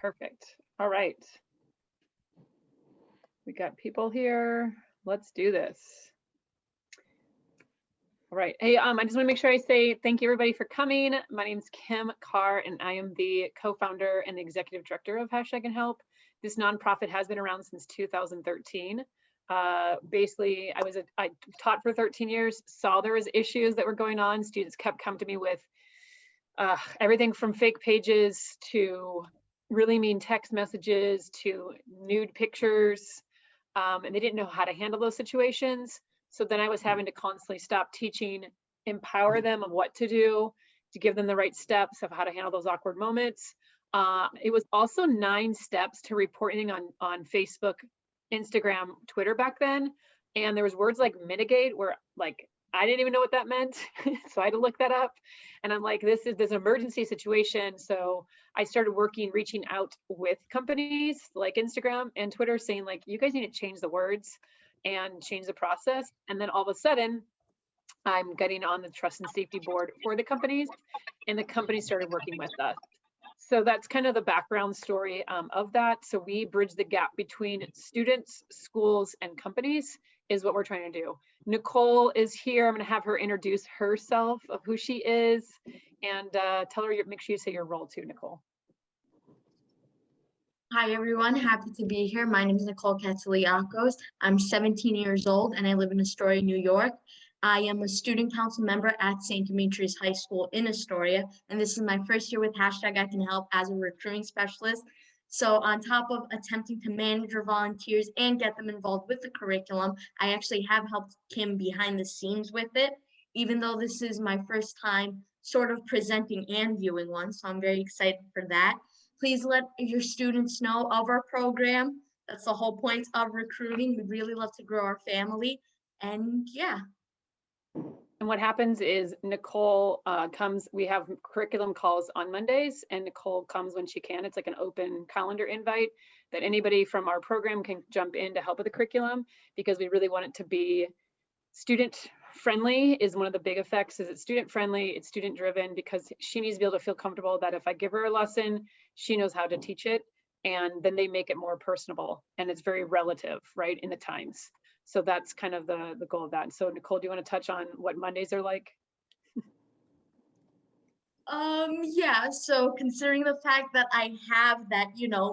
Perfect. All right. We got people here. Let's do this. All right. Hey, I just want to make sure I say thank you everybody for coming. My name is Kim Karr, and I am the co-founder and the executive director of #ICANHELP. This nonprofit has been around since 2013. Basically, I taught for 13 years, saw there was issues that were going on. Students kept coming to me with everything from fake pages to really mean text messages to nude pictures, and they didn't know how to handle those situations. So then I was having to constantly stop teaching, empower them of what to do, to give them the right steps of how to handle those awkward moments. It was also 9 steps to reporting on Facebook, Instagram, Twitter back then. And there was words like mitigate where like, I didn't even know what that meant. So I had to look that up. And I'm like, this is this emergency situation. So I started reaching out with companies like Instagram and Twitter saying like, you guys need to change the words and change the process. And then all of a sudden, I'm getting on the trust and safety board for the companies, and the companies started working with us. So that's kind of the background story of that. So we bridge the gap between students, schools, and companies is what we're trying to do. Nicole is here. I'm going to have her introduce herself of who she is and tell her, make sure you say your role too, Nicole. Hi, everyone. Happy to be here. My name is Nicole Casaliakos. I'm 17 years old and I live in Astoria, New York. I am a student council member at St. Demetrius High School in Astoria, and this is my first year with #ICANHELP as a recruiting specialist. So on top of attempting to manage our volunteers and get them involved with the curriculum, I actually have helped Kim behind the scenes with it, even though this is my first time sort of presenting and viewing one. So I'm very excited for that. Please let your students know of our program. That's the whole point of recruiting. We'd really love to grow our family. And yeah. And what happens is Nicole comes, we have curriculum calls on Mondays, and Nicole comes when she can. It's like an open calendar invite that anybody from our program can jump in to help with the curriculum, because we really want it to be student friendly. Is one of the big effects. Is it's student friendly, it's student driven, because she needs to be able to feel comfortable that if I give her a lesson, she knows how to teach it, and then they make it more personable, and it's very relative, right, in the times. So that's kind of the goal of that. So Nicole, do you want to touch on what Mondays are like? Yeah, so considering the fact that I have that,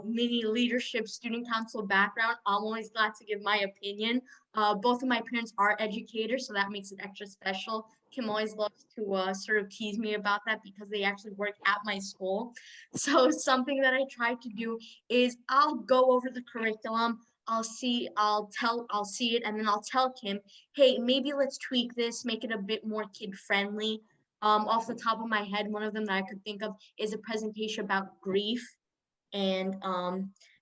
mini leadership student council background, I'm always glad to give my opinion. Both of my parents are educators, so that makes it extra special. Kim always loves to sort of tease me about that because they actually work at my school. So something that I try to do is I'll go over the curriculum, I'll see it, and then I'll tell Kim, hey, maybe let's tweak this, make it a bit more kid friendly. Off the top of my head, one of them that I could think of is a presentation about grief and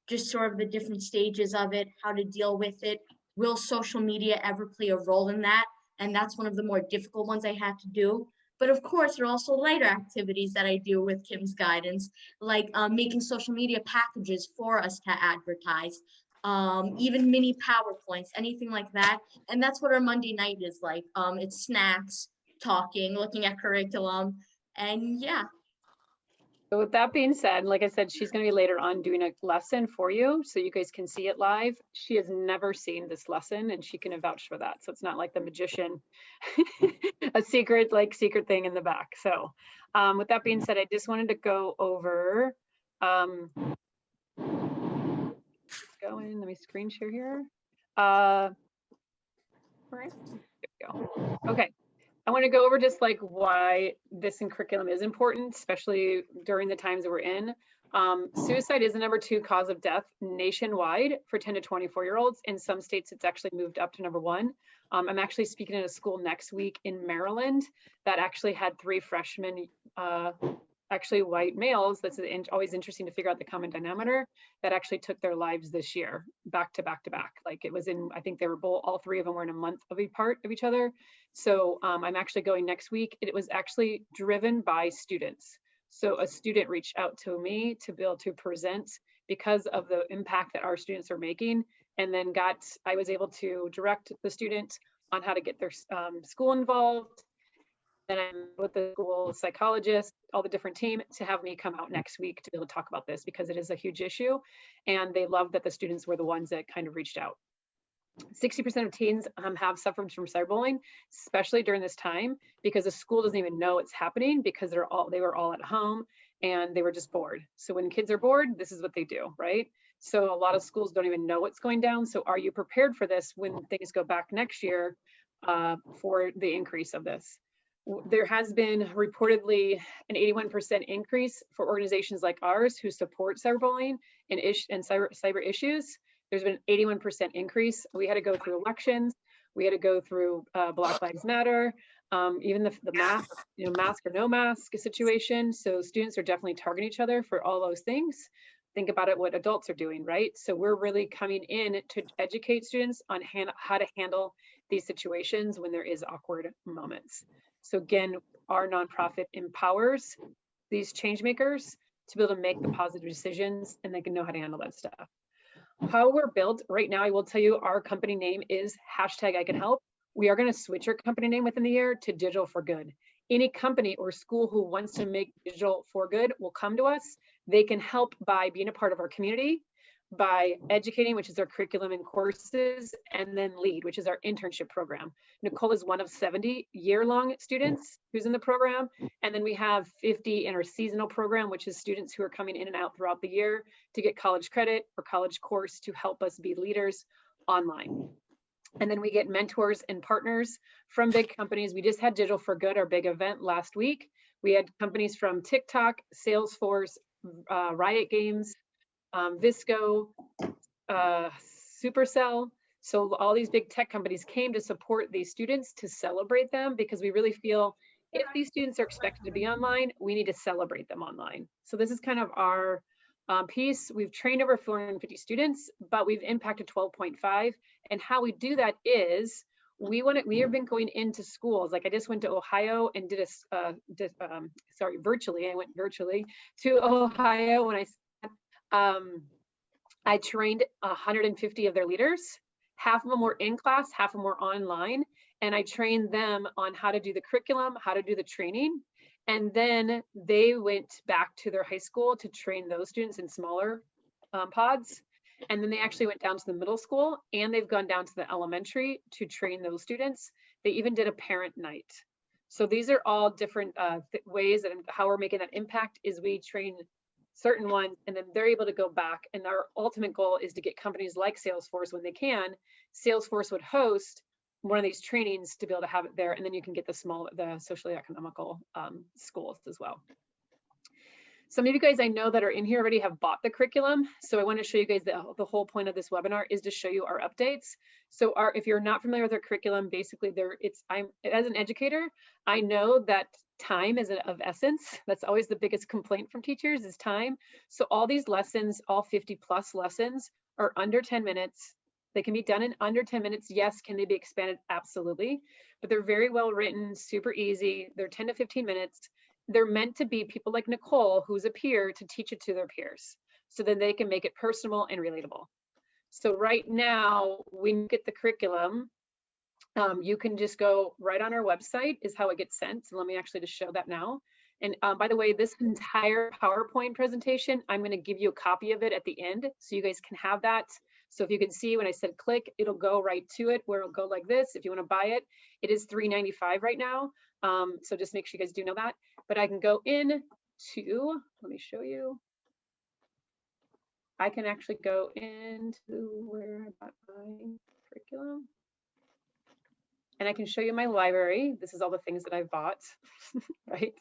just sort of the different stages of it, how to deal with it. Will social media ever play a role in that? And that's one of the more difficult ones I had to do. But of course, there are also lighter activities that I do with Kim's guidance, like making social media packages for us to advertise, even mini PowerPoints, anything like that. And that's what our Monday night is like. It's snacks, talking, looking at curriculum, and yeah. So with that being said, like I said, she's going to be later on doing a lesson for you so you guys can see it live. She has never seen this lesson, and she can vouch for that. So it's not like the magician, a secret thing in the back. So with that being said, I just wanted to go over, let me screen share here. All right, there we go. Okay. I want to go over just like why this in curriculum is important, especially during the times that we're in. Suicide is the #2 cause of death nationwide for 10 to 24-year-olds. In some states, it's actually moved up to #1. I'm actually speaking at a school next week in Maryland that actually had 3 freshmen, actually white males. That's always interesting to figure out the common denominator, that actually took their lives this year, back to back to back. Like it was in, I think they were all 3 of them were in a month of apart of each other. So I'm actually going next week. It was actually driven by students. So a student reached out to me to be able to present because of the impact that our students are making. And then I was able to direct the student on how to get their school involved. then I'm with the school psychologist, all the different team, to have me come out next week to be able to talk about this, because it is a huge issue. And they love that the students were the ones that kind of reached out. 60% of teens have suffered from cyberbullying, especially during this time, because the school doesn't even know it's happening, because they were all at home and they were just bored. So when kids are bored, this is what they do, right? So a lot of schools don't even know what's going down. So are you prepared for this when things go back next year for the increase of this? There has been reportedly an 81% increase for organizations like ours who support cyberbullying and cyber issues. There's been an 81% increase. We had to go through elections. We had to go through Black Lives Matter, even the mask, mask or no mask situation. So students are definitely targeting each other for all those things. Think about it, what adults are doing, right? So we're really coming in to educate students on how to handle these situations when there is awkward moments. So again, our nonprofit empowers these change makers to be able to make the positive decisions, and they can know how to handle that stuff. How we're built right now, I will tell you, our company name is #ICANHELP. We are going to switch our company name within the year to Digital for Good. Any company or school who wants to make digital for good will come to us. They can help by being a part of our community, by educating, which is our curriculum and courses, and then LEAD, which is our internship program. Nicole is one of 70 year-long students who's in the program. And then we have 50 in our seasonal program, which is students who are coming in and out throughout the year to get college credit or college course to help us be leaders online. And then we get mentors and partners from big companies. We just had Digital for Good, our big event last week. We had companies from TikTok, Salesforce, Riot Games, Visco, Supercell. So all these big tech companies came to support these students, to celebrate them, because we really feel if these students are expected to be online, we need to celebrate them online. So this is kind of our piece. We've trained over 450 students, but we've impacted 12.5. And how we do that is we have been going into schools. Like I just went to Ohio and did virtually. I went virtually to Ohio when I trained 150 of their leaders. Half of them were in class, half of them were online. And I trained them on how to do the curriculum, how to do the training. And then they went back to their high school to train those students in smaller pods. And then they actually went down to the middle school, and they've gone down to the elementary to train those students. They even did a parent night. So these are all different ways that how we're making that impact is we train certain ones, and then they're able to go back. And our ultimate goal is to get companies like Salesforce, when they can, Salesforce would host one of these trainings to be able to have it there. And then you can get the socially economical schools as well. Some of you guys I know that are in here already have bought the curriculum. So I want to show you guys the whole point of this webinar is to show you our updates. So if you're not familiar with our curriculum, basically as an educator, I know that time is of essence. That's always the biggest complaint from teachers is time. So all these lessons, all 50 plus lessons, are under 10 minutes. They can be done in under 10 minutes. Yes, can they be expanded? Absolutely. But they're very well written, super easy. They're 10 to 15 minutes. They're meant to be people like Nicole, who's a peer, to teach it to their peers, so that they can make it personal and relatable. So right now, when you get the curriculum, you can just go right on our website is how it gets sent. So let me actually just show that now. And by the way, this entire PowerPoint presentation, I'm going to give you a copy of it at the end, so you guys can have that. So if you can see when I said click, it'll go right to it, where it'll go like this. If you want to buy it, it is $3.95 right now. So just make sure you guys do know that. But I can go in to, let me show you. I can actually go into where I bought my curriculum. And I can show you my library. This is all the things that I've bought, right?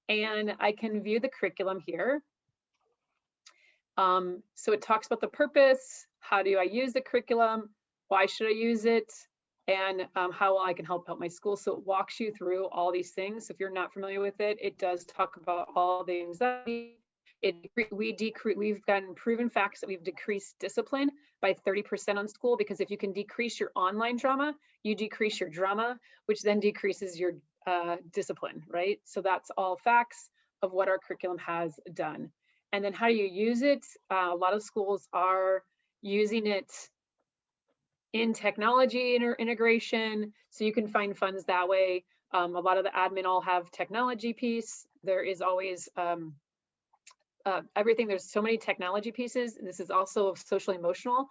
And I can view the curriculum here. So it talks about the purpose, how do I use the curriculum, why should I use it, and how I can help out my school. So it walks you through all these things. So if you're not familiar with it, it does talk about all the anxiety. We've gotten proven facts that we've decreased discipline by 30% on school, because if you can decrease your online drama, you decrease your drama, which then decreases your discipline, right? So that's all facts of what our curriculum has done. And then how do you use it? A lot of schools are using it in technology integration, so you can find funds that way. A lot of the admin all have technology piece. There is always everything. There's so many technology pieces. This is also a social emotional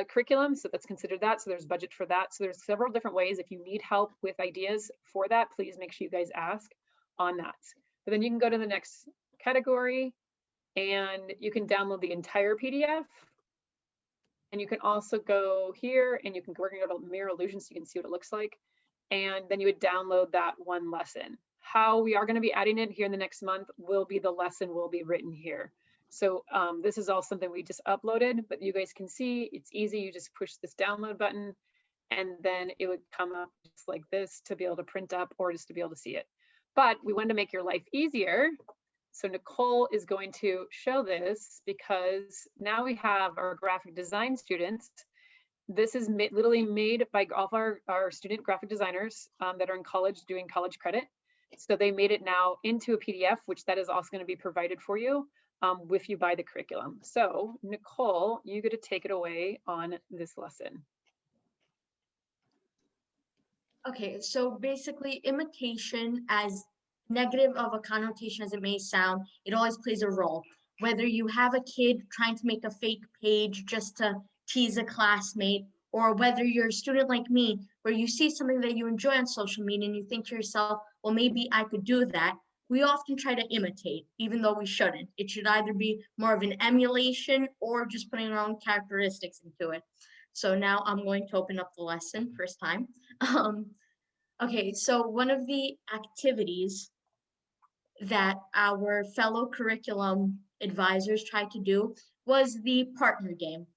curriculum, so that's considered that. So there's budget for that. So there's several different ways. If you need help with ideas for that, please make sure you guys ask on that. But then you can go to the next category and you can download the entire PDF. And you can also go here and you can work on Mirror Illusion so you can see what it looks like. And then you would download that one lesson. How we are going to be adding it here in the next month will be the lesson will be written here. So this is all something we just uploaded, but you guys can see it's easy. You just push this download button and then it would come up just like this to be able to print up or just to be able to see it. But we wanted to make your life easier. So Nicole is going to show this because now we have our graphic design students. This is literally made by all of our student graphic designers that are in college doing college credit. So they made it now into a PDF, which that is also going to be provided for you if you buy the curriculum. So Nicole, you get to take it away on this lesson. Okay, so basically imitation, as negative of a connotation as it may sound, it always plays a role. Whether you have a kid trying to make a fake page just to tease a classmate, or whether you're a student like me, where you see something that you enjoy on social media and you think to yourself, well, maybe I could do that. We often try to imitate, even though we shouldn't. It should either be more of an emulation or just putting our own characteristics into it. So now I'm going to open up the lesson first time. Okay, so one of the activities that our fellow curriculum advisors tried to do was the partner game.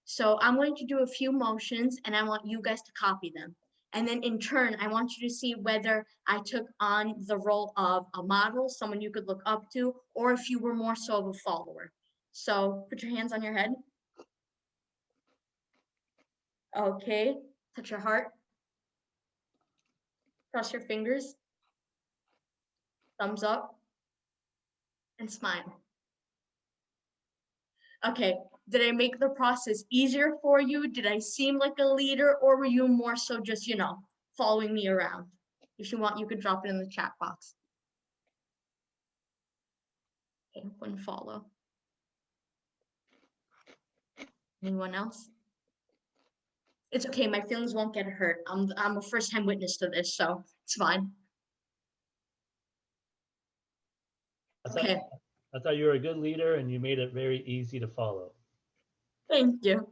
So I'm going to do a few motions and I want you guys to copy them. And then in turn, I want you to see whether I took on the role of a model, someone you could look up to, or if you were more so of a follower. So put your hands on your head. Okay, touch your heart. Cross your fingers. Thumbs up. And smile. Okay, did I make the process easier for you? Did I seem like a leader, or were you more so just, following me around? If you want, you could drop it in the chat box. Okay, one follow. Anyone else? It's okay, my feelings won't get hurt. I'm a first-time witness to this, so it's fine. Okay. I thought you were a good leader and you made it very easy to follow. Thank you.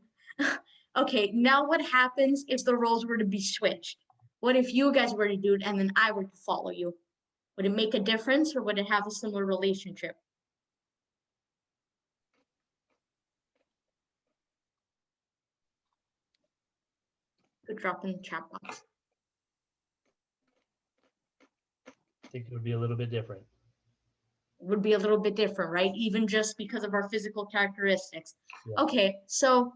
Okay, now what happens if the roles were to be switched? What if you guys were to do it and then I were to follow you? Would it make a difference or would it have a similar relationship? Could drop in the chat box. I think it would be a little bit different. Would be a little bit different, right? Even just because of our physical characteristics. Yeah. Okay, so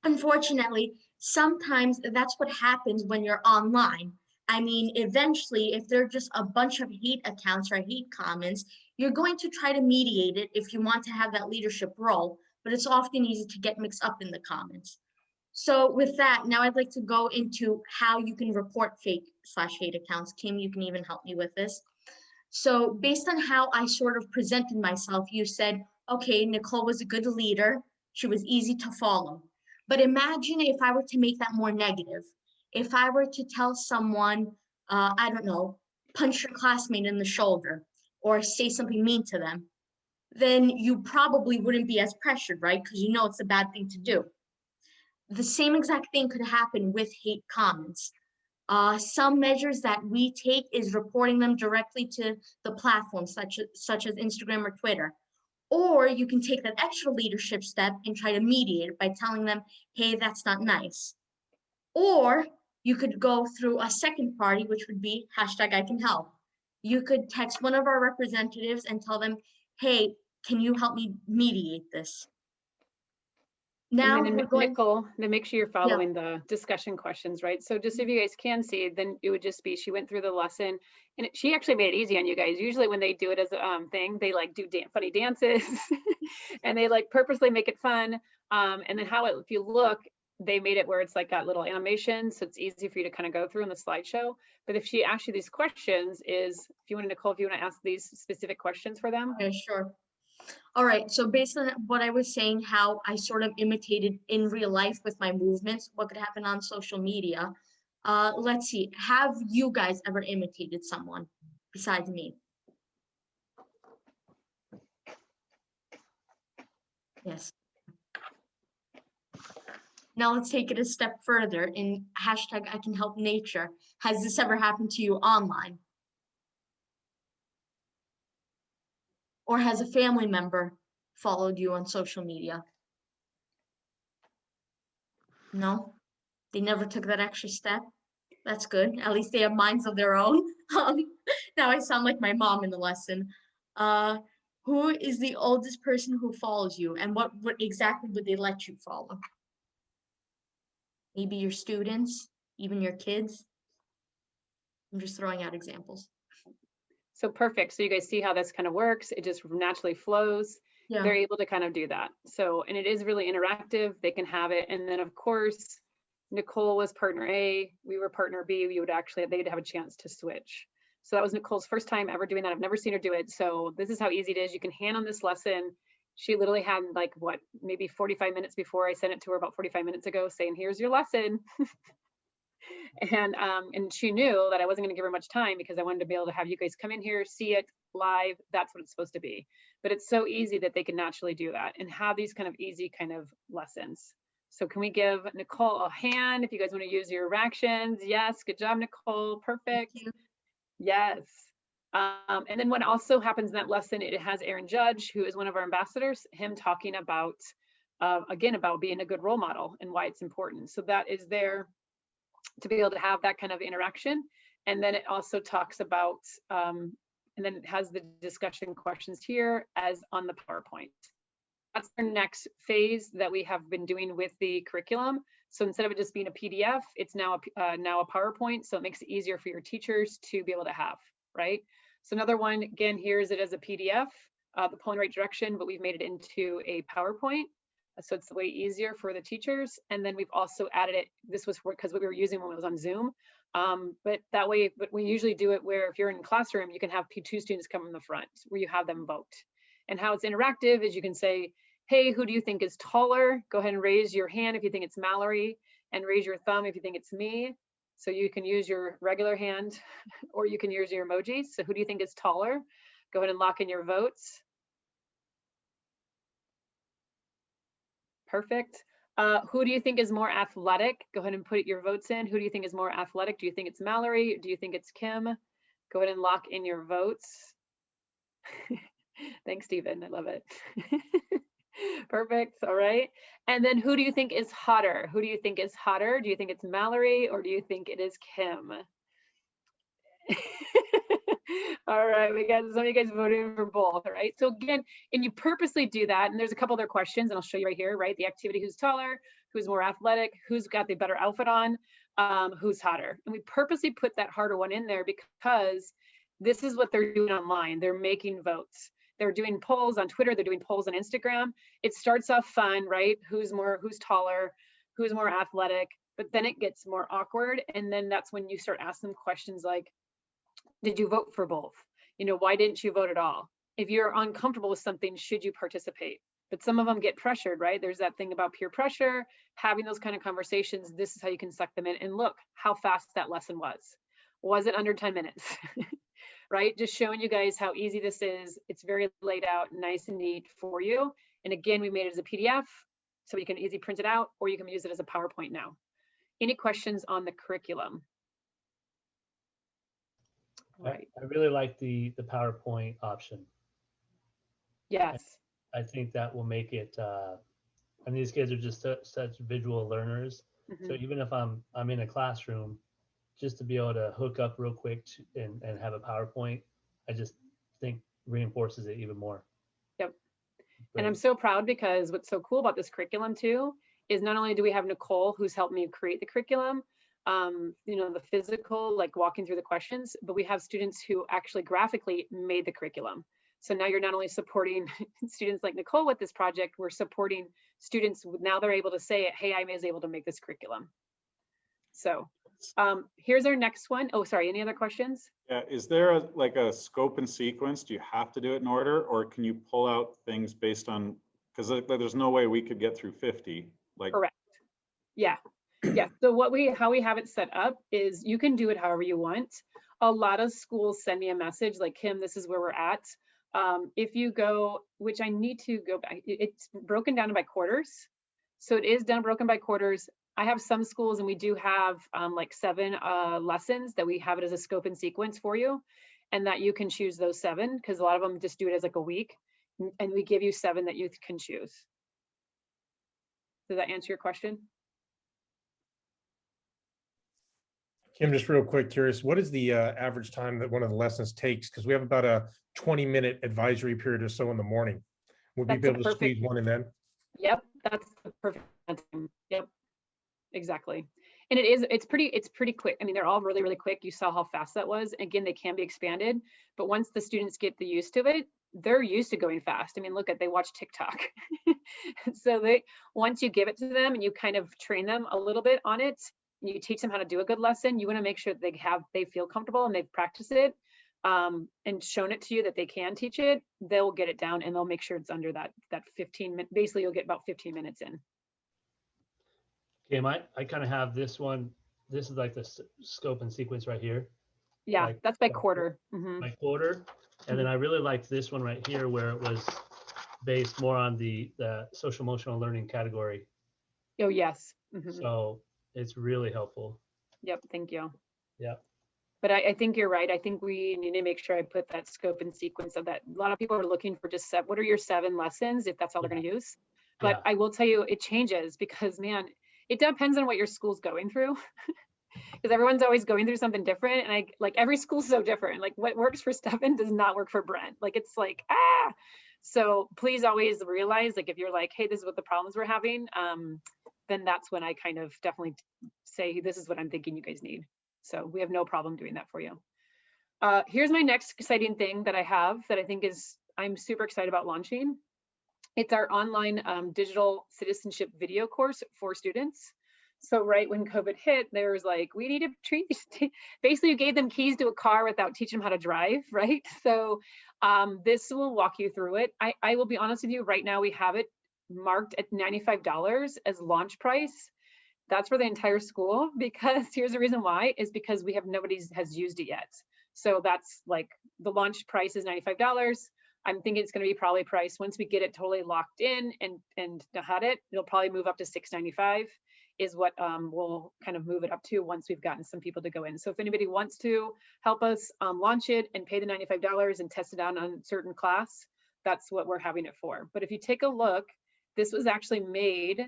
unfortunately, sometimes that's what happens when you're online. I mean, eventually, if they're just a bunch of hate accounts or hate comments, you're going to try to mediate it if you want to have that leadership role, but it's often easy to get mixed up in the comments. So with that, now I'd like to go into how you can report fake/hate accounts. Kim, you can even help me with this. So based on how I sort of presented myself, you said, okay, Nicole was a good leader. She was easy to follow. But imagine if I were to make that more negative. If I were to tell someone, I don't know, punch your classmate in the shoulder or say something mean to them, then you probably wouldn't be as pressured, right? Because you know it's a bad thing to do. The same exact thing could happen with hate comments. Some measures that we take is reporting them directly to the platforms such as Instagram or Twitter. Or you can take that extra leadership step and try to mediate it by telling them, hey, that's not nice. Or you could go through a second party, which would be #ICANHELP. You could text one of our representatives and tell them, hey, can you help me mediate this? Now and then Nicole, then make sure you're following the discussion questions, right? So just if you guys can see, then it would just be, she went through the lesson and she actually made it easy on you guys. Usually when they do it as a thing, they like do funny dances and they like purposely make it fun. And then if you look, they made it where it's like got little animations, so it's easy for you to kind of go through in the slideshow. But if she asks you these questions, if you want to, Nicole, if you want to ask these specific questions for them. Yeah, sure. All right, so based on what I was saying, how I sort of imitated in real life with my movements, what could happen on social media. Let's see, have you guys ever imitated someone besides me? Yes. Now let's take it a step further in hashtag I can help nature. Has this ever happened to you online? Or has a family member followed you on social media? No, they never took that extra step. That's good. At least they have minds of their own. Now I sound like my mom in the lesson. Who is the oldest person who follows you, and what exactly would they let you follow? Maybe your students, even your kids. I'm just throwing out examples. So perfect. So you guys see how this kind of works. It just naturally flows. Yeah. They're able to kind of do that. So, and it is really interactive. They can have it. And then of course, Nicole was partner A, we were partner B. They'd have a chance to switch. So that was Nicole's first time ever doing that. I've never seen her do it. So this is how easy it is. You can hand on this lesson. She literally had like what, maybe 45 minutes before I sent it to her, about 45 minutes ago, saying, here's your lesson. And she knew that I wasn't going to give her much time because I wanted to be able to have you guys come in here, see it live. That's what it's supposed to be. But it's so easy that they can naturally do that and have these kind of easy kind of lessons. So can we give Nicole a hand if you guys want to use your reactions? Yes, good job, Nicole. Perfect. Yes. And then what also happens in that lesson, it has Aaron Judge, who is one of our ambassadors, him talking about, again, about being a good role model and why it's important. So that is there to be able to have that kind of interaction. And then it also talks about, and then it has the discussion questions here as on the PowerPoint. That's our next phase that we have been doing with the curriculum. So instead of it just being a PDF, it's now a PowerPoint. So it makes it easier for your teachers to be able to have, right? So another one, again, here is it as a PDF, the pulling right direction, but we've made it into a PowerPoint. So it's way easier for the teachers. And then we've also added it, this was because what we were using when it was on Zoom. But that way, but we usually do it where if you're in a classroom, you can have P2 students come in the front where you have them vote. And how it's interactive is you can say, hey, who do you think is taller? Go ahead and raise your hand if you think it's Mallory, and raise your thumb if you think it's me. So you can use your regular hand or you can use your emojis. So who do you think is taller? Go ahead and lock in your votes. Perfect. Who do you think is more athletic? Go ahead and put your votes in. Who do you think is more athletic? Do you think it's Mallory? Do you think it's Kim? Go ahead and lock in your votes. Thanks, Stephen. I love it. Perfect. All right. And then who do you think is hotter? Who do you think is hotter? Do you think it's Mallory or do you think it is Kim? All right, we got some of you guys voting for both, all right? So again, and you purposely do that, and there's a couple other questions, and I'll show you right here, right? The activity, who's taller, who's more athletic, who's got the better outfit on, who's hotter. And we purposely put that harder one in there because this is what they're doing online. They're making votes. They're doing polls on Twitter, they're doing polls on Instagram. It starts off fun, right? Who's taller, who's more athletic, but then it gets more awkward. And then that's when you start asking them questions like, did you vote for both? You know, why didn't you vote at all? If you're uncomfortable with something, should you participate? But some of them get pressured, right? There's that thing about peer pressure, having those kind of conversations. This is how you can suck them in. And look how fast that lesson was. Was it under 10 minutes? Right? Just showing you guys how easy this is. It's very laid out, nice and neat for you. And again, we made it as a PDF, so you can easily print it out, or you can use it as a PowerPoint now. Any questions on the curriculum? Right. I really like the PowerPoint option. Yes. I think that will make it, and these kids are just such visual learners. Mm-hmm. So even if I'm in a classroom, just to be able to hook up real quick and have a PowerPoint, I just think reinforces it even more. Yep. Great. And I'm so proud because what's so cool about this curriculum too, is not only do we have Nicole, who's helped me create the curriculum, you know, the physical, like walking through the questions, but we have students who actually graphically made the curriculum. So now you're not only supporting students like Nicole with this project, we're supporting students. Now they're able to say, hey, I was able to make this curriculum. So here's our next one. Oh, sorry, any other questions? Yeah, is there like a scope and sequence? Do you have to do it in order, or can you pull out things based on, because there's no way we could get through 50. Like, correct. Yeah. Yeah. So how we have it set up is you can do it however you want. A lot of schools send me a message like, Kim, this is where we're at. If you go, which I need to go back, it's broken down by quarters. So it is broken by quarters. I have some schools and we do have like 7 lessons that we have it as a scope and sequence for you, and that you can choose those 7, because a lot of them just do it as like a week, and we give you 7 that you can choose. Does that answer your question? Kim, just real quick, curious, what is the average time that one of the lessons takes? Because we have about a 20-minute advisory period or so in the morning. Would we be able to squeeze one in then? Yep, that's the perfect time. Yep, exactly. And it's pretty quick. I mean, they're all really, really quick. You saw how fast that was. Again, they can be expanded, but once the students get the use to it, they're used to going fast. I mean, they watch TikTok. So once you give it to them and you kind of train them a little bit on it, and you teach them how to do a good lesson, you want to make sure that they feel comfortable and they've practiced it and shown it to you that they can teach it. They'll get it down and they'll make sure it's under that 15 minutes. Basically, you'll get about 15 minutes in. Okay, I kind of have this one. This is like the scope and sequence right here. Yeah, like, that's by quarter. By quarter. And then I really liked this one right here where it was based more on the social emotional learning category. Oh, yes. So it's really helpful. Yep, thank you. Yeah. But I think you're right. I think we need to make sure I put that scope and sequence of that. A lot of people are looking for just what are your 7 lessons, if that's all they're going to use. But I will tell you, it changes because, man, it depends on what your school's going through. Because everyone's always going through something different. And like every school's so different. Like what works for Stefan does not work for Brent. Like it's like, ah. So please always realize, like if you're like, hey, this is what the problems we're having, then that's when I kind of definitely say, this is what I'm thinking you guys need. So we have no problem doing that for you. Here's my next exciting thing that I have that I think I'm super excited about launching. It's our online digital citizenship video course for students. So right when COVID hit, there was like, we need to treat these, basically you gave them keys to a car without teaching them how to drive, right? So this will walk you through it. I will be honest with you, right now we have it marked at $95 as launch price. That's for the entire school, because here's the reason why, is because nobody has used it yet. So that's like the launch price is $95. I'm thinking it's going to be probably priced once we get it totally locked in and had it, it'll probably move up to $695 is what we'll kind of move it up to once we've gotten some people to go in. So if anybody wants to help us launch it and pay the $95 and test it out on a certain class, that's what we're having it for. But if you take a look, this was actually made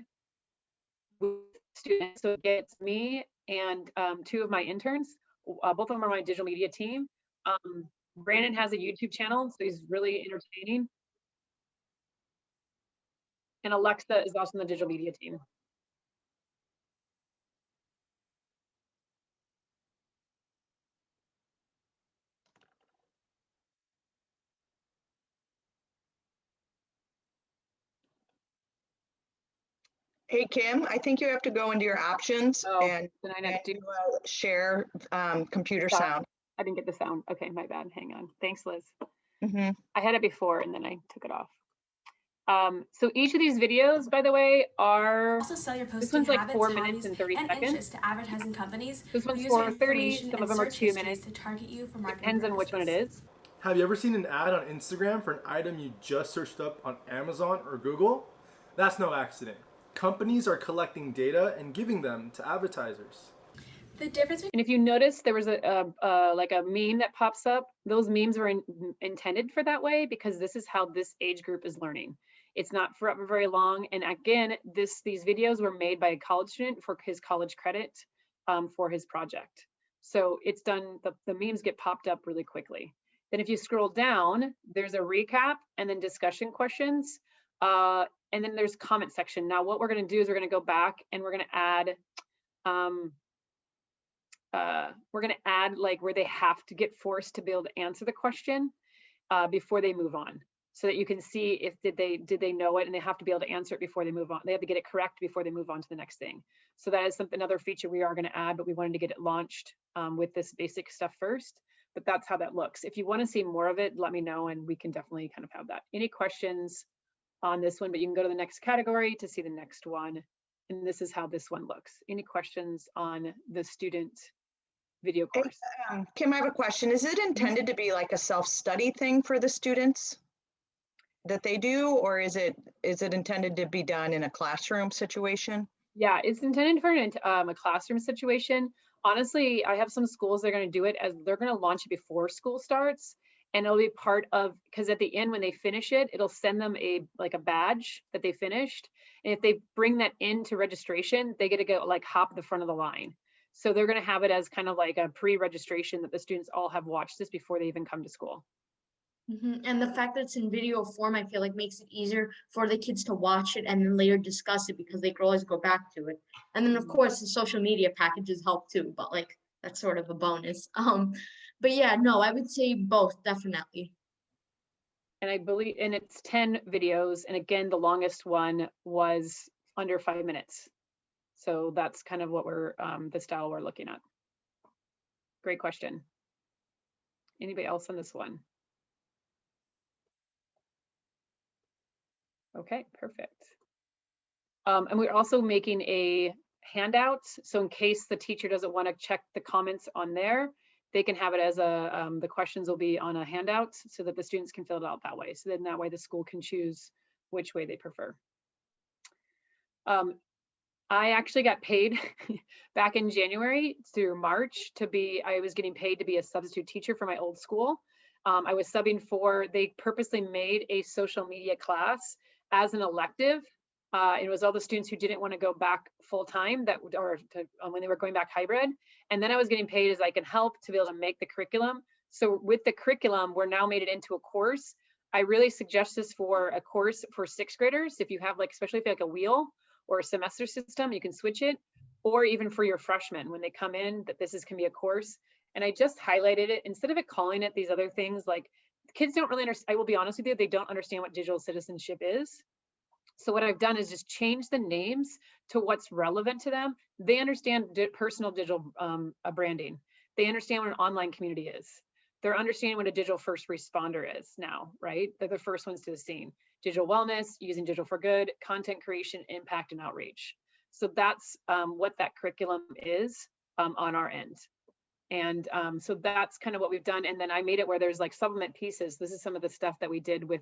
with students. So it gets me and 2 of my interns. Both of them are my digital media team. Brandon has a YouTube channel, so he's really entertaining. And Alexa is also in the digital media team. Hey, Kim, I think you have to go into your options and share computer sound. I didn't get the sound. Okay, my bad. Hang on. Thanks, Liz. Mm-hmm. I had it before and then I took it off. So each of these videos, by the way, are also sell your this one's like 4 minutes and 30 seconds. To advertising companies. This one's 4:30. Some of them are 2 minutes. To target you for marketing Depends on which one it is. Have you ever seen an ad on Instagram for an item you just searched up on Amazon or Google? That's no accident. Companies are collecting data and giving them to advertisers. The difference. And if you notice, there was like a meme that pops up. Those memes were intended for that way because this is how this age group is learning. It's not for very long. And again, these videos were made by a college student for his college credit for his project. So it's done, the memes get popped up really quickly. Then if you scroll down, there's a recap and then discussion questions. And then there's comment section. Now what we're gonna do is we're gonna go back and we're gonna add like where they have to get forced to be able to answer the question. before they move on, so that you can see if did they know it, and they have to be able to answer it before they move on. They have to get it correct before they move on to the next thing. So that is another feature we are going to add, but we wanted to get it launched with this basic stuff first. But that's how that looks. If you want to see more of it, let me know, and we can definitely kind of have that. Any questions on this one? But you can go to the next category to see the next one. And this is how this one looks. Any questions on the student video course? Kim, I have a question. Is it intended to be like a self-study thing for the students that they do, or is it intended to be done in a classroom situation? Yeah, it's intended for a classroom situation. Honestly, I have some schools that are going to do it as they're going to launch it before school starts, and it'll be part of, because at the end when they finish it, it'll send them a badge that they finished, and if they bring that into registration, they get to go like hop the front of the line. So they're going to have it as kind of like a pre-registration that the students all have watched this before they even come to school. And the fact that it's in video form, I feel like makes it easier for the kids to watch it and then later discuss it, because they can always go back to it. And then of course the social media packages help too, but like that's sort of a bonus. But yeah, no, I would say both, definitely. And I believe, and it's 10 videos. And again, the longest one was under 5 minutes. So that's kind of what we're, the style we're looking at. Great question. Anybody else on this one? Okay, perfect. And we're also making a handout. So in case the teacher doesn't want to check the comments on there, they can have it as a, the questions will be on a handout so that the students can fill it out that way. So then that way the school can choose which way they prefer. I actually got paid back in January through March I was getting paid to be a substitute teacher for my old school. I was subbing for, they purposely made a social media class as an elective. It was all the students who didn't want to go back full time when they were going back hybrid. And then I was getting paid as ICANHELP to be able to make the curriculum. So with the curriculum, we're now made it into a course. I really suggest this for a course for 6th graders. If you have especially if you have a wheel or a semester system, you can switch it, or even for your freshmen when they come in, that can be a course. And I just highlighted it instead of calling it these other things. Like kids don't really understand. I will be honest with you, they don't understand what digital citizenship is. So what I've done is just change the names to what's relevant to them. They understand personal digital branding. They understand what an online community is. They're understanding what a digital first responder is now, right? They're the first ones to the scene. Digital wellness, using digital for good, content creation, impact, and outreach. So that's what that curriculum is on our end. And so that's kind of what we've done. And then I made it where there's supplement pieces. This is some of the stuff that we did with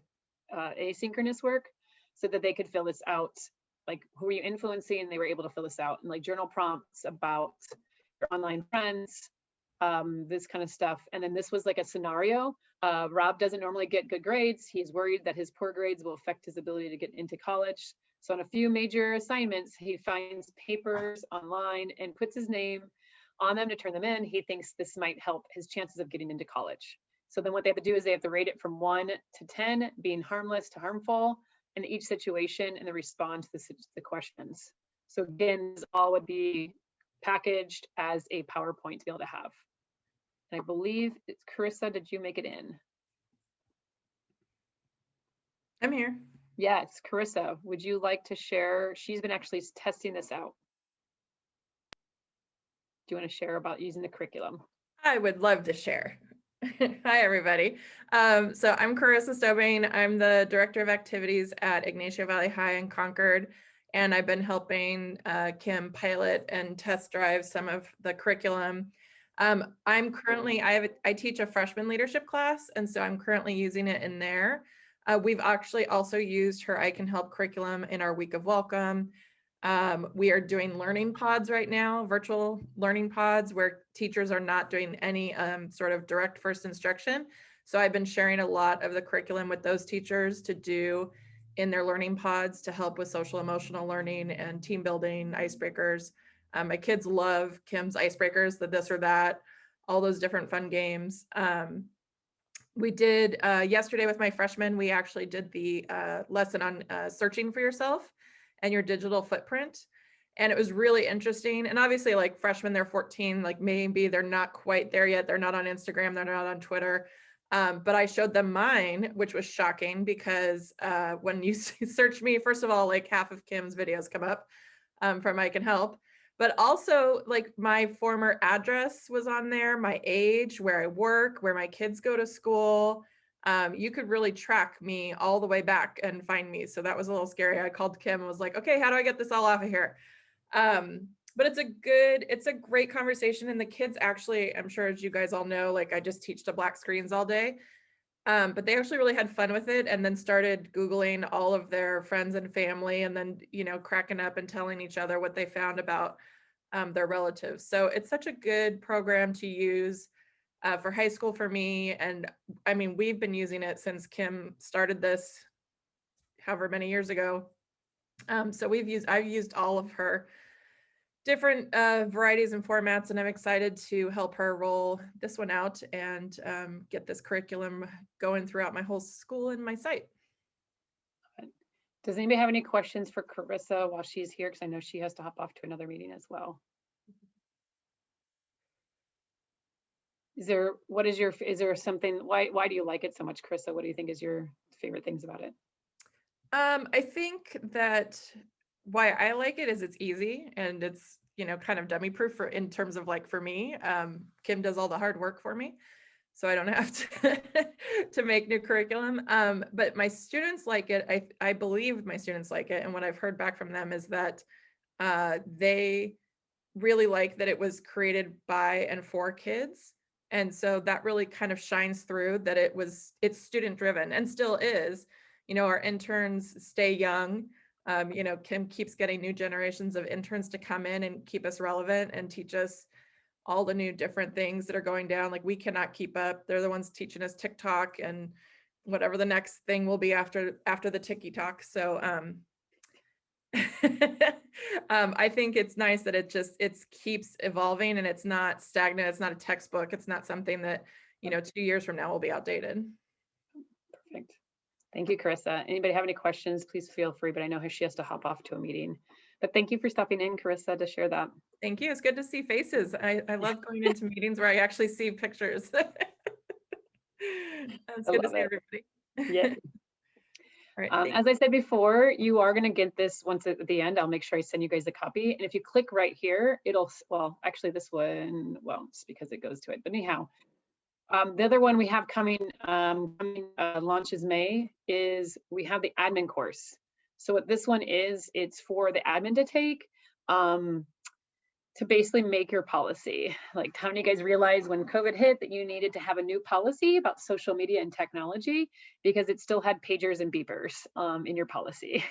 asynchronous work so that they could fill this out. Like, who are you influencing? And they were able to fill this out, and journal prompts about your online friends, this kind of stuff. And then this was a scenario. Rob doesn't normally get good grades. He's worried that his poor grades will affect his ability to get into college. So on a few major assignments, he finds papers online and puts his name on them to turn them in. He thinks this might help his chances of getting into college. So then what they have to do is they have to rate it from 1 to 10, being harmless to harmful in each situation, and they respond to the questions. So again, this all would be packaged as a PowerPoint to be able to have. And I believe it's Carissa, did you make it in? I'm here. Yes, Carissa, would you like to share? She's been actually testing this out. Do you want to share about using the curriculum? I would love to share. Hi, everybody. So I'm Carissa Stobane. I'm the Director of Activities at Ignacio Valley High in Concord, and I've been helping Kim pilot and test drive some of the curriculum. I'm currently, I teach a freshman leadership class, and so I'm currently using it in there. We've actually also used her ICANHELP curriculum in our week of welcome. We are doing learning pods right now, virtual learning pods, where teachers are not doing any sort of direct first instruction. So I've been sharing a lot of the curriculum with those teachers to do in their learning pods to help with social emotional learning and team building, icebreakers. My kids love Kim's icebreakers, the this or that, all those different fun games. We did yesterday with my freshmen, we actually did the lesson on searching for yourself and your digital footprint. And it was really interesting. And obviously, like freshmen, they're 14, like maybe they're not quite there yet. They're not on Instagram, they're not on Twitter. But I showed them mine, which was shocking because when you search me, first of all, like half of Kim's videos come up from ICANHELP, but also like my former address was on there, my age, where I work, where my kids go to school. You could really track me all the way back and find me. So that was a little scary. I called Kim and was like, okay, how do I get this all off of here? But it's a great conversation. And the kids actually, I'm sure as you guys all know, like I just teach to black screens all day. But they actually really had fun with it and then started Googling all of their friends and family and then, you know, cracking up and telling each other what they found about their relatives. So it's such a good program to use for high school for me. And I mean, we've been using it since Kim started this however many years ago. So I've used all of her different varieties and formats, and I'm excited to help her roll this one out and get this curriculum going throughout my whole school and my site. Does anybody have any questions for Carissa while she's here? Because I know she has to hop off to another meeting as well. Is there something, why do you like it so much, Carissa? What do you think is your favorite things about it? I think that why I like it is it's easy and it's, you know, kind of dummy proof in terms of like for me. Kim does all the hard work for me, so I don't have to make new curriculum. But my students like it. I believe my students like it, and what I've heard back from them is that they really like that it was created by and for kids. And so that really kind of shines through that it's student driven and still is. You know, our interns stay young. You know, Kim keeps getting new generations of interns to come in and keep us relevant and teach us all the new different things that are going down. Like we cannot keep up. They're the ones teaching us TikTok and whatever the next thing will be after the TikTok. So I think it's nice that it keeps evolving and it's not stagnant. It's not a textbook. It's not something that, you know, 2 years from now will be outdated. Perfect. Thank you, Carissa. Anybody have any questions, please feel free, but I know she has to hop off to a meeting. But thank you for stopping in, Carissa, to share that. Thank you. It's good to see faces. I love going into meetings where I actually see pictures. It's good to see everybody. Yeah. All right, as I said before, you are going to get this once at the end. I'll make sure I send you guys a copy. And if you click right here, well, actually this one, well, it's because it goes to it. But anyhow, the other one we have coming launches May is we have the admin course. So what this one is, it's for the admin to take to basically make your policy. Like, how many of you guys realize when COVID hit that you needed to have a new policy about social media and technology because it still had pagers and beepers in your policy?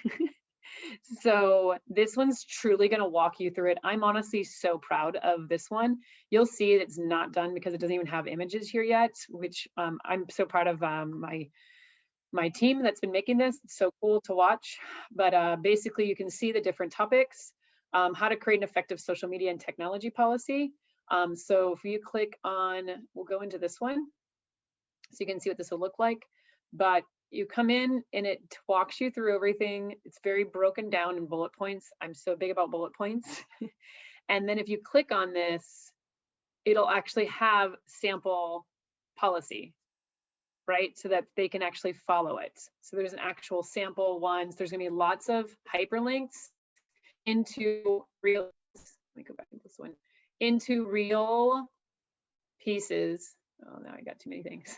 So this one's truly going to walk you through it. I'm honestly so proud of this one. You'll see it's not done because it doesn't even have images here yet, which I'm so proud of my team that's been making this. It's so cool to watch. But basically, you can see the different topics, how to create an effective social media and technology policy. So if you click on, we'll go into this one so you can see what this will look like. But you come in and it walks you through everything. It's very broken down in bullet points. I'm so big about bullet points. And then if you click on this, it'll actually have sample policy, right? So that they can actually follow it. So there's an actual sample ones. There's gonna be lots of hyperlinks into real, let me go back to this one, into real pieces. Oh, now I got too many things.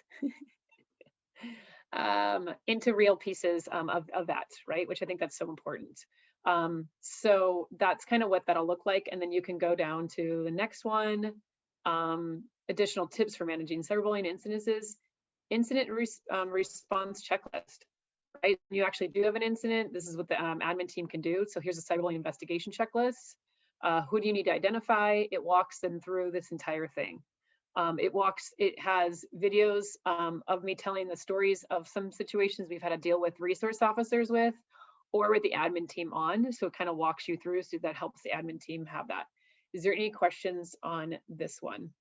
Into real pieces of that, right? Which I think that's so important. So that's kind of what that'll look like. And then you can go down to the next one, additional tips for managing cyberbullying incidences, incident response checklist, right? You actually do have an incident. This is what the admin team can do. So here's a cyberbullying investigation checklist. Who do you need to identify? It walks them through this entire thing. It has videos of me telling the stories of some situations we've had to deal with resource officers with, or with the admin team on. So it kind of walks you through, so that helps the admin team have that. Is there any questions on this one?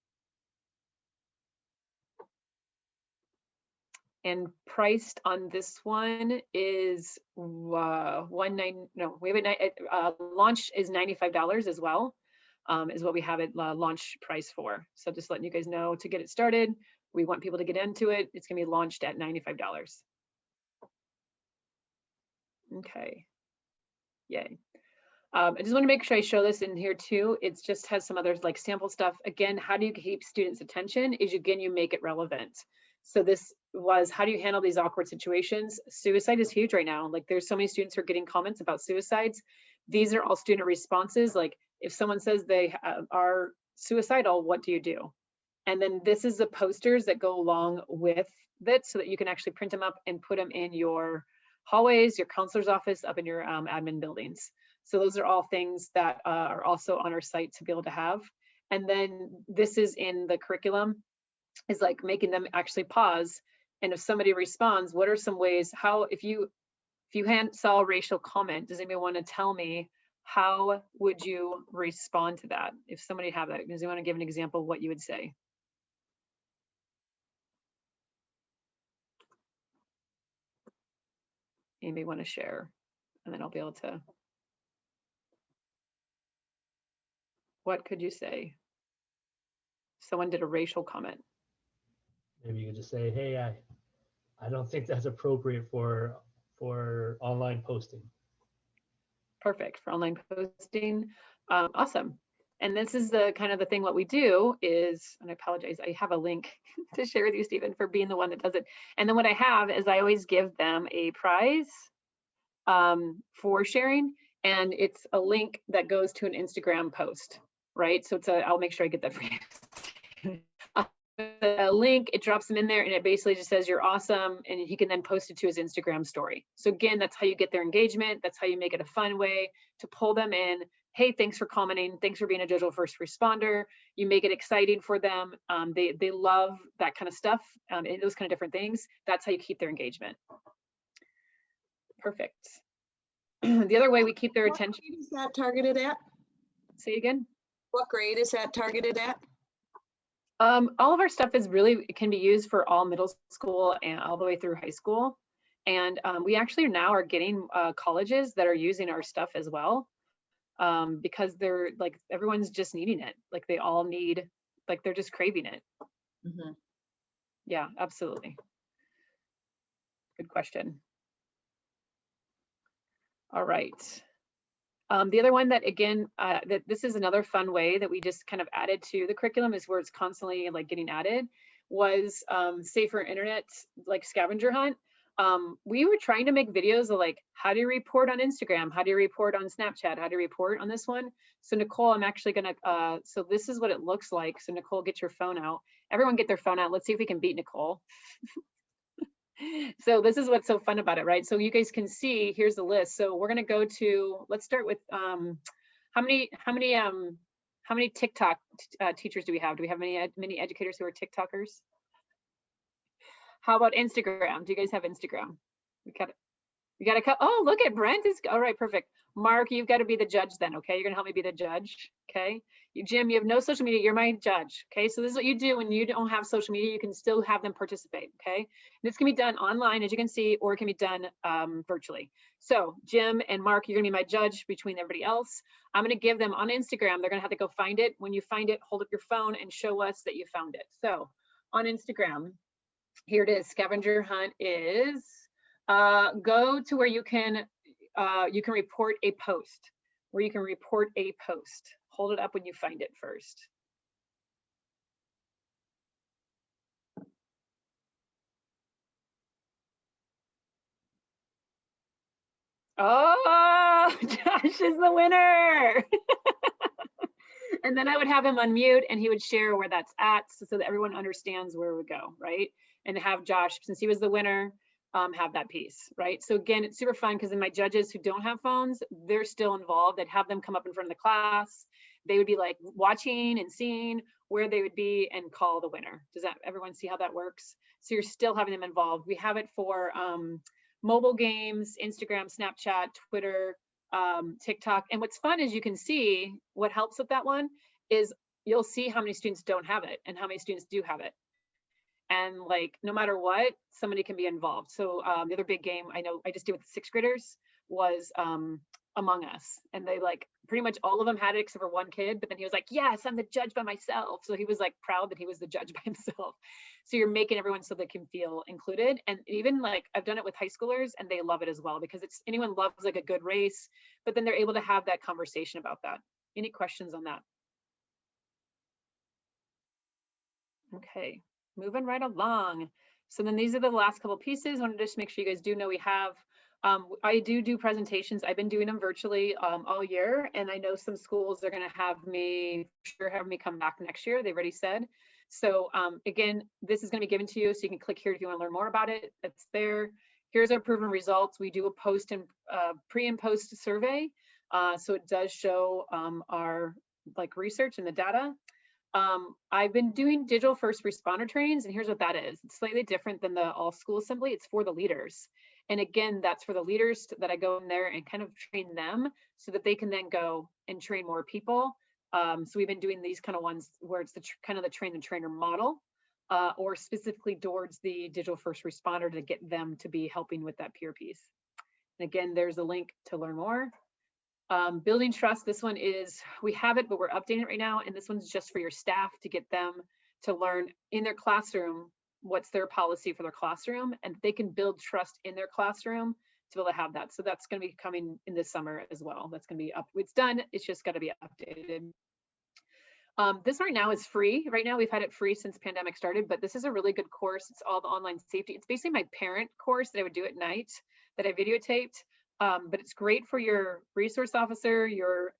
And priced on this one is launch is $95 as well. Is what we have it launch price for. So just letting you guys know to get it started. We want people to get into it. It's going to be launched at $95. Okay. Yay. I just want to make sure I show this in here too. It just has some other like sample stuff. Again, how do you keep students' attention? Is again, you make it relevant. So this was, how do you handle these awkward situations? Suicide is huge right now. Like there's so many students who are getting comments about suicides. These are all student responses. Like if someone says they are suicidal, what do you do? And then this is the posters that go along with it so that you can actually print them up and put them in your hallways, your counselor's office, up in your admin buildings. So those are all things that are also on our site to be able to have. And then this is in the curriculum, is like making them actually pause. And if somebody responds, what are some ways, how, if you saw a racial comment, does anybody want to tell me how would you respond to that? If somebody have that, does anyone want to give an example of what you would say? Anybody want to share? And then I'll be able to. What could you say? Someone did a racial comment. Maybe you could just say, hey, I don't think that's appropriate for online posting. Perfect, for online posting. Awesome. And this is the kind of the thing what we do is, and I apologize, I have a link to share with you, Stephen, for being the one that does it. And then what I have is I always give them a prize for sharing, and it's a link that goes to an Instagram post, right? So it's I'll make sure I get that for you. A link, it drops them in there, and it basically just says you're awesome, and he can then post it to his Instagram story. So again, that's how you get their engagement. That's how you make it a fun way to pull them in. Hey, thanks for commenting. Thanks for being a digital first responder. You make it exciting for them. They love that kind of stuff, and those kind of different things. That's how you keep their engagement. Perfect. The other way we keep their attention. What grade is that targeted at? Say again. What grade is that targeted at? All of our stuff is really, it can be used for all middle school and all the way through high school. And we actually now are getting colleges that are using our stuff as well, because they're like, everyone's just needing it. Like they all need, like they're just craving it. Mm-hmm. Yeah, absolutely. Good question. All right. The other one that, again, that this is another fun way that we just kind of added to the curriculum, is where it's constantly like getting added, was safer internet, like Scavenger Hunt. We were trying to make videos of like, how do you report on Instagram? How do you report on Snapchat? How do you report on this one? So Nicole, I'm actually gonna, so this is what it looks like. So Nicole, get your phone out. Everyone get their phone out. Let's see if we can beat Nicole. So this is what's so fun about it, right? So you guys can see, here's the list. So we're gonna go to, let's start with how many TikTok teachers do we have? Do we have many educators who are TikTokers? How about Instagram? Do you guys have Instagram? We got a couple. Oh, look at Brent is all right. Perfect. Mark, you've got to be the judge then. Okay, you're gonna help me be the judge. Okay. Jim, you have no social media. You're my judge. Okay. So this is what you do when you don't have social media. You can still have them participate. Okay. This can be done online, as you can see, or it can be done virtually. So Jim and Mark, you're gonna be my judge between everybody else. I'm gonna give them on Instagram. They're gonna have to go find it. When you find it, hold up your phone and show us that you found it. So on Instagram, here it is. Scavenger Hunt is go to where you can report a post. Where you can report a post. Hold it up when you find it first. Oh, Josh is the winner. And then I would have him unmute and he would share where that's at, so that everyone understands where we go, right? And have Josh, since he was the winner, have that piece, right? So again, it's super fun because then my judges who don't have phones, they're still involved. I'd have them come up in front of the class. They would be like watching and seeing where they would be and call the winner. Does that, everyone see how that works? So you're still having them involved. We have it for mobile games, Instagram, Snapchat, Twitter, TikTok. And what's fun is you can see what helps with that one is you'll see how many students don't have it and how many students do have it. And like, no matter what, somebody can be involved. So the other big game I know I just did with the 6th graders was among us. And they like, pretty much all of them had it except for one kid, but then he was like, yes, I'm the judge by myself. So he was like proud that he was the judge by himself. So you're making everyone so they can feel included. And even like, I've done it with high schoolers and they love it as well, because it's, anyone loves like a good race, but then they're able to have that conversation about that. Any questions on that? Okay, moving right along. So then these are the last couple pieces. I want to just make sure you guys do know we have, I do presentations. I've been doing them virtually all year, and I know some schools are going to have me come back next year. They've already said. So again, this is going to be given to you, so you can click here if you want to learn more about it. It's there. Here's our proven results. We do a post and pre and post survey, so it does show our like research and the data. I've been doing digital first responder trainings, and here's what that is. It's slightly different than the all school assembly. It's for the leaders. And again, that's for the leaders that I go in there and kind of train them so that they can then go and train more people. So we've been doing these kind of ones where it's the kind of the train the trainer model, or specifically towards the digital first responder to get them to be helping with that peer piece. And again, there's a link to learn more. Building trust, this one is, we have it, but we're updating it right now. And this one's just for your staff to get them to learn in their classroom, what's their policy for their classroom, and they can build trust in their classroom to be able to have that. So that's going to be coming in this summer as well. That's going to be up, it's done. It's just got to be updated. This right now is free. Right now we've had it free since pandemic started, but this is a really good course. It's all the online safety. It's basically my parent course that I would do at night that I videotaped. But it's great for your resource officer, your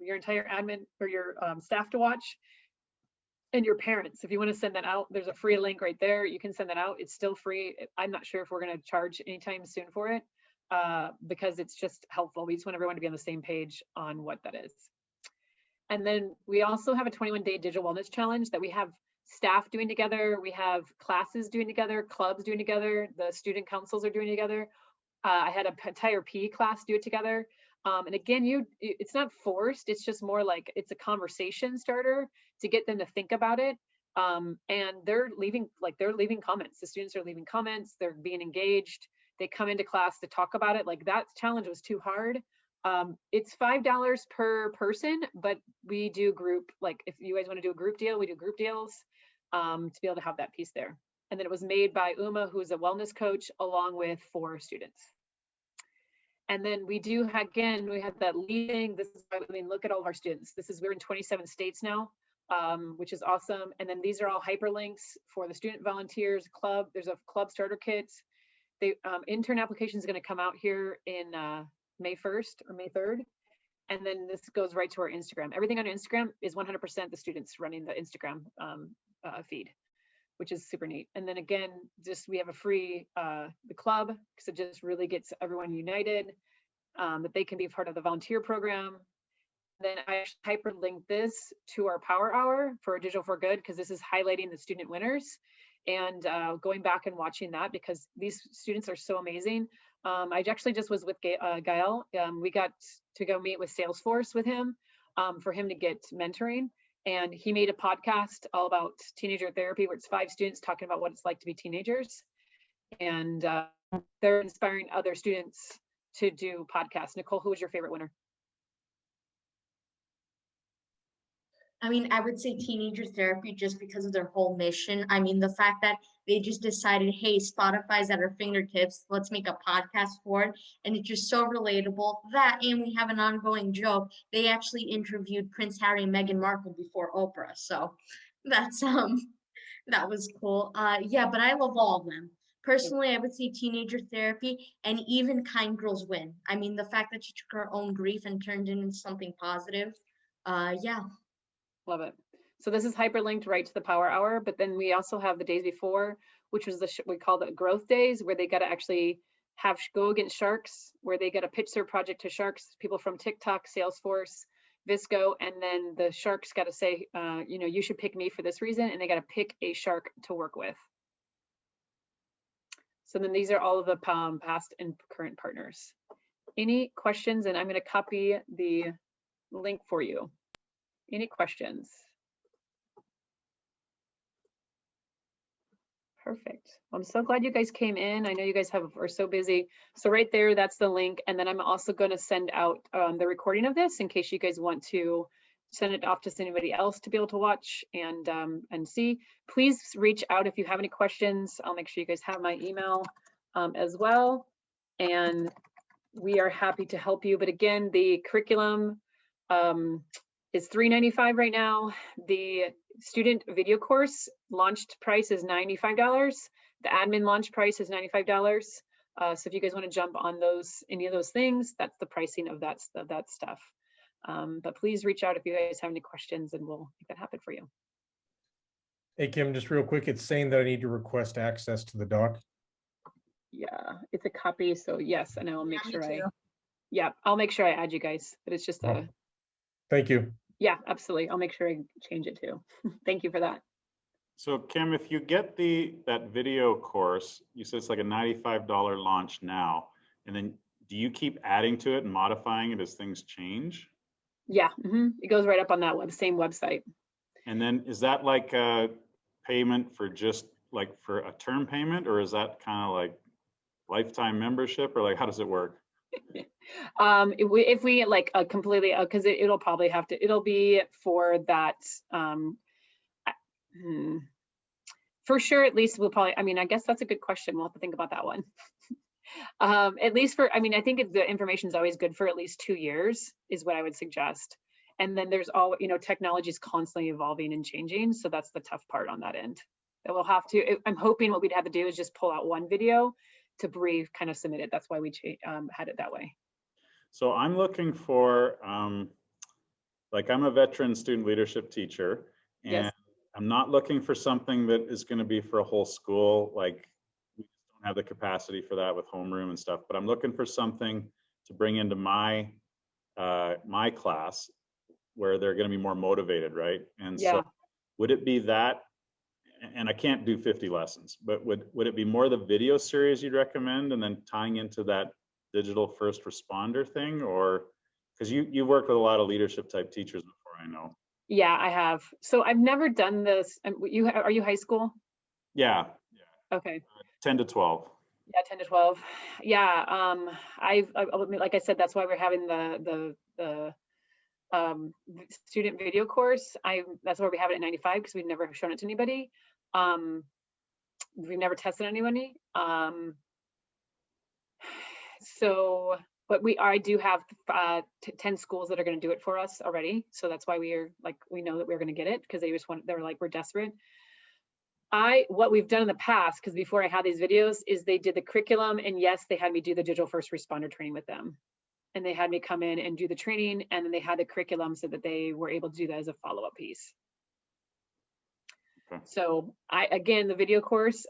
entire admin or your staff to watch, and your parents. If you want to send that out, there's a free link right there. You can send that out. It's still free. I'm not sure if we're going to charge anytime soon for it, because it's just helpful. We just want everyone to be on the same page on what that is. And then we also have a 21-day digital wellness challenge that we have staff doing together. We have classes doing together, clubs doing together, the student councils are doing together. I had an entire PE class do it together. And again, it's not forced, it's just more like it's a conversation starter to get them to think about it. And they're leaving comments. The students are leaving comments, they're being engaged. They come into class to talk about it. Like that challenge was too hard. It's $5 per person, but we do group, like if you guys want to do a group deal, we do group deals to be able to have that piece there. And then it was made by Uma, who's a wellness coach, along with 4 students. And then we do, again, we have that leading. This is, I mean, look at all of our students. We're in 27 states now, which is awesome. And then these are all hyperlinks for the student volunteers club. There's a club starter kit. The intern application is going to come out here in May 1st or May 3rd. And then this goes right to our Instagram. Everything on Instagram is 100% the students running the Instagram feed, which is super neat. And then again, just we have a free the club, because it just really gets everyone united, that they can be part of the volunteer program. Then I hyperlinked this to our Power Hour for Digital for Good, because this is highlighting the student winners and going back and watching that, because these students are so amazing. I actually just was with Gael. We got to go meet with Salesforce with him for him to get mentoring. And he made a podcast all about teenager therapy, where it's 5 students talking about what it's like to be teenagers. And they're inspiring other students to do podcasts. Nicole, who was your favorite winner? I mean, I would say teenager therapy, just because of their whole mission. I mean, the fact that they just decided, hey, Spotify's at our fingertips, let's make a podcast for it. And it's just so relatable. That, and we have an ongoing joke. They actually interviewed Prince Harry and Meghan Markle before Oprah. So that's that was cool. Yeah, but I love all of them. Personally, I would say teenager therapy and even Kind Girls Win. I mean, the fact that she took her own grief and turned it into something positive. Yeah. Love it. So this is hyperlinked right to the Power Hour, but then we also have the days before, which was we call the growth days, where they got to actually have go against sharks, where they got to pitch their project to sharks, people from TikTok, Salesforce, Visco, and then the sharks got to say, you know, you should pick me for this reason, and they got to pick a shark to work with. So then these are all of the past and current partners. Any questions? And I'm going to copy the link for you. Any questions? Perfect. I'm so glad you guys came in. I know you guys are so busy. So right there, that's the link. And then I'm also going to send out the recording of this in case you guys want to send it off to anybody else to be able to watch and see. Please reach out if you have any questions. I'll make sure you guys have my email as well. And we are happy to help you. But again, the curriculum is $395 right now. The student video course launched price is $95. The admin launch price is $95. So if you guys want to jump on any of those things, that's the pricing of that stuff. But please reach out if you guys have any questions and we'll make that happen for you. Hey, Kim, just real quick, it's saying that I need to request access to the doc. Yeah, it's a copy. So yes, and I'll make Me sure too. I'll make sure I add you guys, but it's just Oh, thank you. yeah, absolutely. I'll make sure I change it too. Thank you for that. So Kim, if you get that video course, you said it's like a $95 launch now, and then do you keep adding to it and modifying it as things change? Yeah, it goes right up on that same website. And then is that like a payment for just like for a term payment, or is that kind of like lifetime membership, or like how does it work? If we like completely, because it'll probably it'll be for that. For sure, at least we'll probably, I mean, I guess that's a good question. We'll have to think about that one. At least I think the information is always good for at least 2 years is what I would suggest. And then there's technology is constantly evolving and changing. So that's the tough part on that end. That we'll have to, I'm hoping what we'd have to do is just pull out one video to kind of submit it. That's why we had it that way. So I'm looking for, like I'm a veteran student leadership teacher, and Yes. I'm not looking for something that is going to be for a whole school. Like we don't have the capacity for that with homeroom and stuff, but I'm looking for something to bring into my class where they're going to be more motivated, right? And Yeah. so would it be that, and I can't do 50 lessons, but would it be more the video series you'd recommend and then tying into that digital first responder thing? Or because you worked with a lot of leadership type teachers before, I know. Yeah, I have. So I've never done this. Are you high school? Yeah. Okay. 10 to 12. Yeah, 10 to 12. Yeah. I like I said, that's why we're having the student video course. That's why we have it at 95 because we've never shown it to anybody. We've never tested anybody. So, but I do have 10 schools that are going to do it for us already. So that's why we know that we're going to get it because they were like, we're desperate. What we've done in the past, because before I had these videos, is they did the curriculum, and yes, they had me do the digital first responder training with them. And they had me come in and do the training, and then they had the curriculum so that they were able to do that as a follow-up piece. Okay. So again, the video course,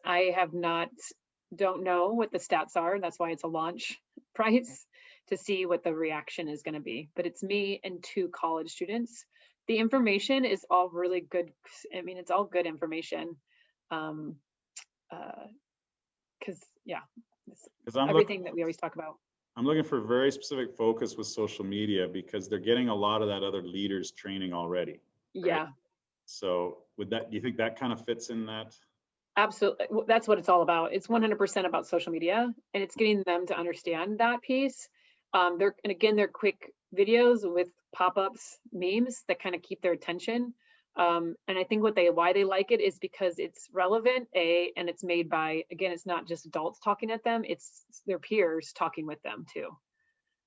don't know what the stats are. That's why it's a launch price to see what the reaction is going to be. But it's me and 2 college students. The information is all really good. I mean, it's all good information. Because everything that we always talk about. I'm looking for very specific focus with social media because they're getting a lot of that other leaders training already. Right? Yeah. So do you think that kind of fits in that? Absolutely. That's what it's all about. It's 100% about social media, and it's getting them to understand that piece. They're quick videos with pop-ups, memes that kind of keep their attention. And I think why they like it is because it's relevant, and it's made by, again, it's not just adults talking at them, it's their peers talking with them too.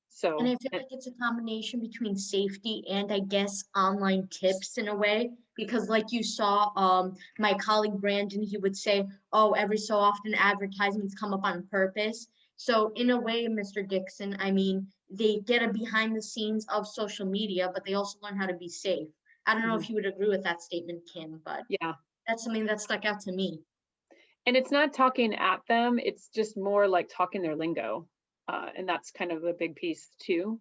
So, and I feel like it's a combination between safety and I guess online tips in a way, because like you saw, my colleague Brandon, he would say, oh, every so often advertisements come up on purpose. So in a way, Mr. Dixon, I mean, they get a behind the scenes of social media, but they also learn how to be safe. I don't know if you would agree with that statement, Kim, but yeah, that's something that stuck out to me. And it's not talking at them, it's just more like talking their lingo. And that's kind of a big piece too,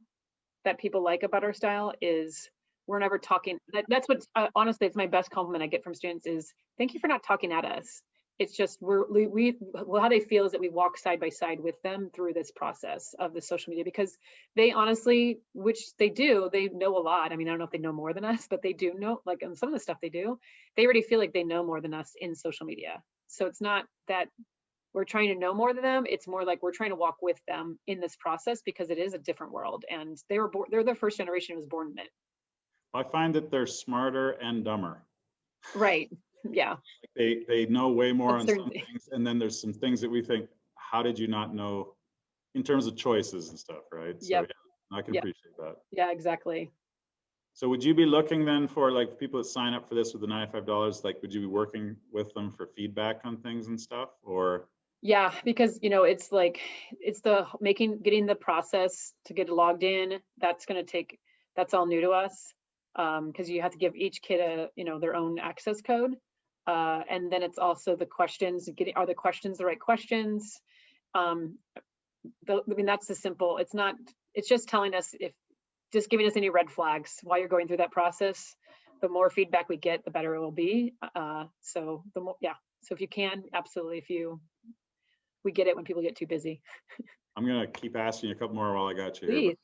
that people like about our style is we're never talking. That's what, honestly, it's my best compliment I get from students is, thank you for not talking at us. It's just, how they feel is that we walk side by side with them through this process of the social media, because they honestly, which they do, they know a lot. I mean, I don't know if they know more than us, but they do know, like on some of the stuff they do, they already feel like they know more than us in social media. So it's not that we're trying to know more than them. It's more like we're trying to walk with them in this process because it is a different world, and they're the first generation who was born in it. I find that they're smarter and dumber. Right. Yeah. They know way more on some certain things, and then there's some things that we think, how did you not know, in terms of choices and stuff, right? So Yep. yeah, I can Yep. appreciate that. Yeah, exactly. So would you be looking then for, like, people that sign up for this with the $95, like, would you be working with them for feedback on things and stuff, or? Yeah, because it's like, it's the getting the process to get logged in. That's going to take, that's all new to us. Because you have to give each kid their own access code. And then it's also the questions, are the questions the right questions? I mean, that's the simple, it's just telling us just giving us any red flags while you're going through that process. The more feedback we get, the better it will be. So the more, yeah. So if you can, absolutely. We get it when people get too busy. I'm gonna keep asking you a couple more while I got you Please.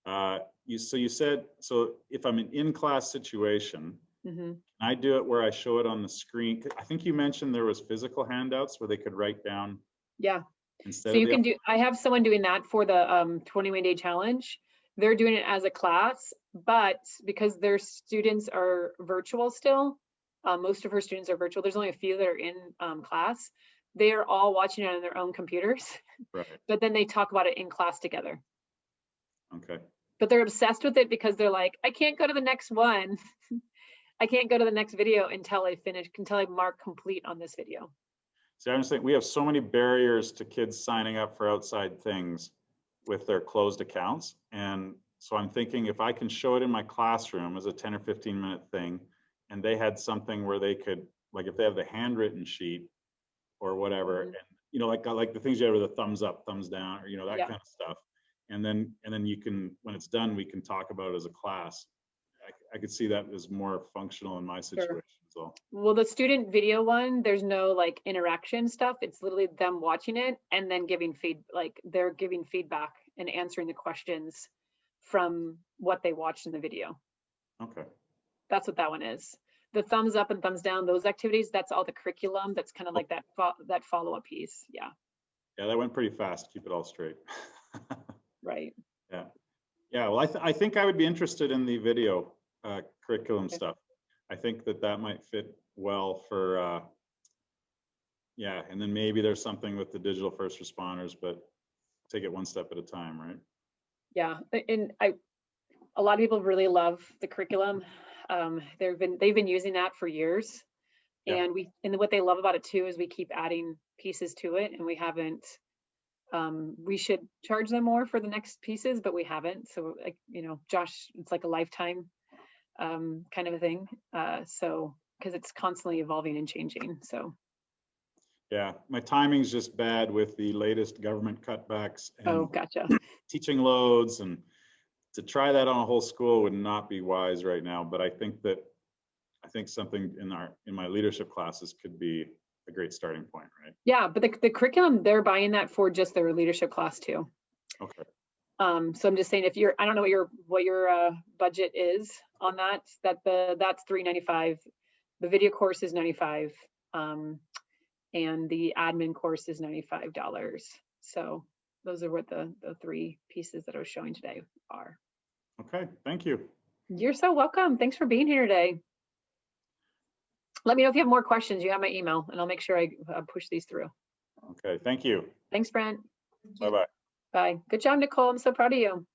here. You said, so if I'm an in-class situation, Mm-hmm. can I do it where I show it on the screen? I think you mentioned there was physical handouts where they could write down. Yeah. Instead So you of the, can do, I have someone doing that for the 21-day challenge. They're doing it as a class, but because their students are virtual still, most of her students are virtual. There's only a few that are in class. They are all watching it on their own computers, right. but then they talk about it in class together. Okay. But they're obsessed with it because they're like, I can't go to the next one. I can't go to the next video until I mark complete on this video. See, I'm just saying, we have so many barriers to kids signing up for outside things with their closed accounts. And so I'm thinking, if I can show it in my classroom as a 10 or 15 minute thing, and they had something where they could, like, if they have the handwritten sheet or whatever, Mm-hmm. and like the things you have with a thumbs up, thumbs down, or that Yeah. kind of stuff. And then you can, when it's done, we can talk about it as a class. I could see that as more functional in my situation. So. Well, the student video one, there's no like interaction stuff. It's literally them watching it and then giving they're giving feedback and answering the questions from what they watched in the video. Okay. That's what that one is. The thumbs up and thumbs down, those activities, that's all the curriculum. That's kind of like that follow-up piece. Yeah. Yeah, that went pretty fast. Keep it all straight. Right. Yeah. Yeah. Well, I think I would be interested in the video curriculum stuff. I think that might fit well for, yeah. And then maybe there's something with the digital first responders, but take it one step at a time, right? Yeah. And a lot of people really love the curriculum. They've been using that for years. Yeah. And what they love about it too is we keep adding pieces to it, and we haven't. We should charge them more for the next pieces, but we haven't. So, like, Josh, it's like a lifetime kind of a thing. So, because it's constantly evolving and changing. So. Yeah, my timing's just bad with the latest government cutbacks and gotcha. teaching loads, and to try that on a whole school would not be wise right now. But I think something in my leadership classes could be a great starting point, right? Yeah, but the curriculum, they're buying that for just their leadership class too. Okay. So I'm just saying, I don't know what your budget is on that. That's $395. The video course is $95, and the admin course is $95. So those are what the three pieces that I was showing today are. Okay, thank you. You're so welcome. Thanks for being here today. Let me know if you have more questions. You have my email, and I'll make sure I push these through. Okay, thank you. Thanks, Brent. Bye-bye. Bye. Good job, Nicole. I'm so proud of you.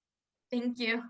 Thank you.